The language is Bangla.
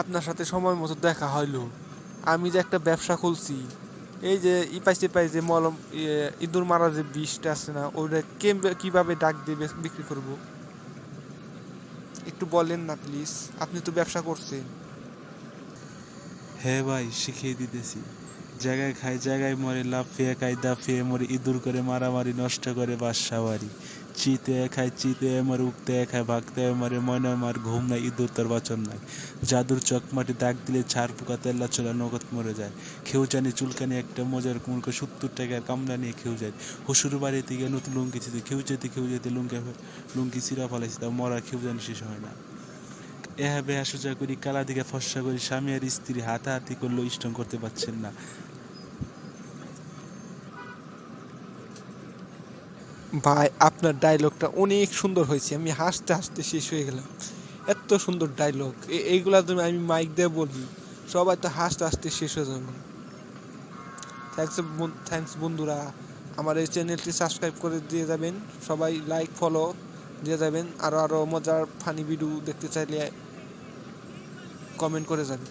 আপনার সাথে সময় মতো দেখা হইলো। আমি যে একটা ব্যবসা খুলছি, এই যে পাই যে মলম, ইঁদুর মারা যে বিষটা আছে না, ওইটা কিভাবে ডাক দিয়ে বিক্রি করব, একটু বলেন না প্লিজ। আপনি তো ব্যবসা করছেন। হ্যাঁ ভাই, শিখিয়ে দিতেছি। জায়গায় খায় জায়গায় মরে, লাফিয়ে খায় দাফিয়ে মরে, ইঁদুর করে মারামারি, নষ্ট করে বাসা বাড়ি। চিতে খায় চিতে মরে, উঠতে খায় ভাগতে মরে, ময়না মার ঘুম নাই, ইঁদুর তোর বচন নাই। জাদুর চকমাটি দাগ দিলে ছাড় পোকা তেল্লা চোলা নগদ মরে যায়। খেউ জানি চুলকানি একটা মজার কুমড়কে 70 টাকার কামলা নিয়ে খেউ যায়। হুসুর বাড়িতে গিয়ে নতুন লুঙ্গি ছিতে খেউ যেতে লুঙ্গি চিরা ফেলাইছে, তা মরা খেউ জানি শেষ হয় না। এহা বেহা সোজা করি, কালা দিকে ফর্সা করি, স্বামী আর স্ত্রী হাতাহাতি করলেও স্ট্রং করতে পারছেন না। ভাই, আপনার ডায়লগটা অনেক সুন্দর হয়েছে, আমি হাসতে হাসতে শেষ হয়ে গেলাম। এত সুন্দর ডায়লগ, এইগুলা তুমি আমি মাইক দিয়ে বলি, সবাই তো হাসতে হাসতে শেষ হয়ে যাবে। থ্যাংকস বন্ধুরা। আমার এই চ্যানেলটি সাবস্ক্রাইব করে দিয়ে যাবেন, সবাই লাইক ফলো দিয়ে যাবেন। আরও মজার ফানি ভিডিও দেখতে চাইলে কমেন্ট করে যাবেন।